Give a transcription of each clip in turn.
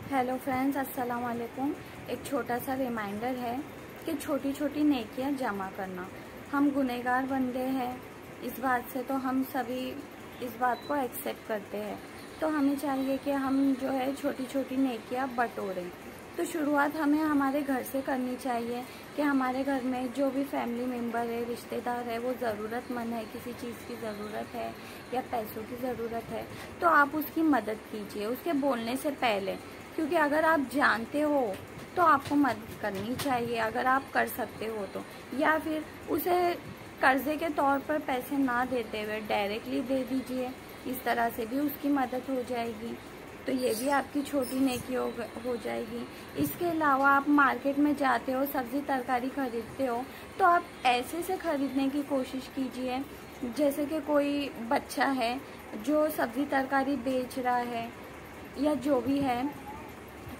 Hello friends, अस्सलाम वालेकुम। एक छोटा सा रिमाइंडर है कि छोटी छोटी नेकियां जमा करना। हम गुनहगार बंदे हैं, इस बात से तो हम सभी इस बात को एक्सेप्ट करते हैं। तो हमें चाहिए कि हम जो है छोटी छोटी नेकियां बटोरें। तो शुरुआत हमें हमारे घर से करनी चाहिए कि हमारे घर में जो भी फैमिली मेम्बर है, रिश्तेदार है, वो ज़रूरतमंद है, किसी चीज़ की ज़रूरत है या पैसों की ज़रूरत है, तो आप उसकी मदद कीजिए उसके बोलने से पहले। क्योंकि अगर आप जानते हो तो आपको मदद करनी चाहिए, अगर आप कर सकते हो तो। या फिर उसे कर्जे के तौर पर पैसे ना देते हुए डायरेक्टली दे दीजिए, इस तरह से भी उसकी मदद हो जाएगी। तो ये भी आपकी छोटी नेकी हो जाएगी। इसके अलावा आप मार्केट में जाते हो, सब्जी तरकारी खरीदते हो, तो आप ऐसे से खरीदने की कोशिश कीजिए जैसे कि कोई बच्चा है जो सब्जी तरकारी बेच रहा है या जो भी है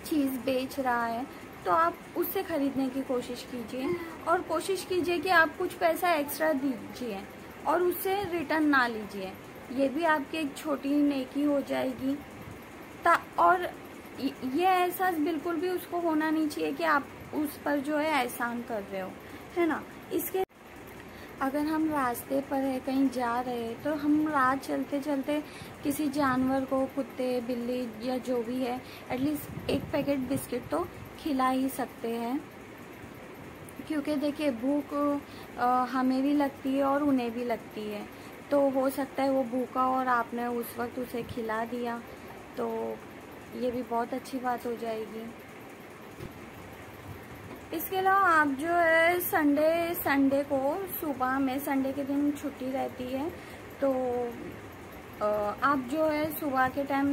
चीज़ बेच रहा है, तो आप उससे खरीदने की कोशिश कीजिए। और कोशिश कीजिए कि आप कुछ पैसा एक्स्ट्रा दीजिए और उससे रिटर्न ना लीजिए। ये भी आपकी एक छोटी नेकी हो जाएगी। और ये एहसास बिल्कुल भी उसको होना नहीं चाहिए कि आप उस पर जो है एहसान कर रहे हो, है ना। इसके अगर हम रास्ते पर है, कहीं जा रहे हैं, तो हम राह चलते चलते किसी जानवर को, कुत्ते, बिल्ली या जो भी है, एटलीस्ट एक पैकेट बिस्किट तो खिला ही सकते हैं। क्योंकि देखिए, भूख हमें भी लगती है और उन्हें भी लगती है। तो हो सकता है वो भूखा और आपने उस वक्त उसे खिला दिया, तो ये भी बहुत अच्छी बात हो जाएगी। इसके अलावा आप जो है संडे को सुबह में, संडे के दिन छुट्टी रहती है, तो आप जो है सुबह के टाइम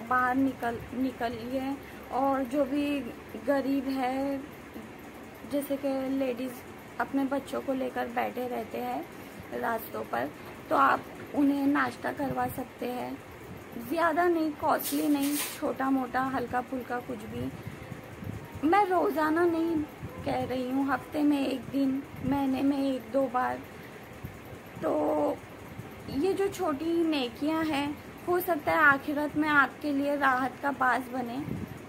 बाहर निकलिए और जो भी गरीब है, जैसे कि लेडीज़ अपने बच्चों को लेकर बैठे रहते हैं रास्तों पर, तो आप उन्हें नाश्ता करवा सकते हैं। ज़्यादा नहीं, कॉस्टली नहीं, छोटा मोटा हल्का फुल्का कुछ भी। मैं रोज़ाना नहीं कह रही हूँ, हफ्ते में एक दिन, महीने में एक दो बार। तो ये जो छोटी नेकियां हैं, हो सकता है आखिरत में आपके लिए राहत का बास बने।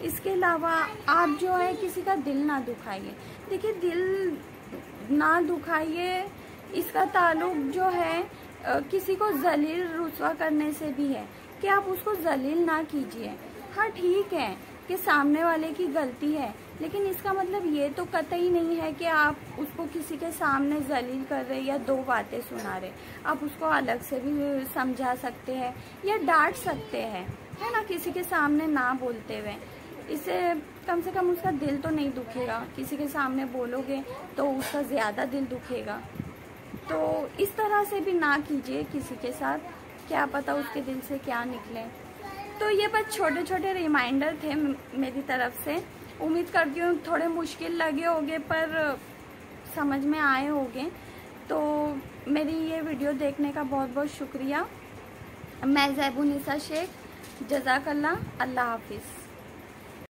इसके अलावा आप जो है किसी का दिल ना दुखाइए। देखिए, दिल ना दुखाइए, इसका ताल्लुक जो है किसी को जलील रुस्वा करने से भी है कि आप उसको जलील ना कीजिए। हाँ, ठीक है कि सामने वाले की गलती है, लेकिन इसका मतलब ये तो कतई नहीं है कि आप उसको किसी के सामने जलील कर रहे या दो बातें सुना रहे। आप उसको अलग से भी समझा सकते हैं या डांट सकते हैं, है ना, किसी के सामने ना बोलते हुए। इससे कम से कम उसका दिल तो नहीं दुखेगा। किसी के सामने बोलोगे तो उसका ज़्यादा दिल दुखेगा। तो इस तरह से भी ना कीजिए किसी के साथ, क्या पता उसके दिल से क्या निकले। तो ये बस छोटे छोटे रिमाइंडर थे मेरी तरफ से। उम्मीद करती हूँ थोड़े मुश्किल लगे होंगे पर समझ में आए होंगे। तो मेरी ये वीडियो देखने का बहुत बहुत शुक्रिया। मैं ज़ैबुनिसा शेख, जज़ाकल्लाह, अल्लाह हाफिज़।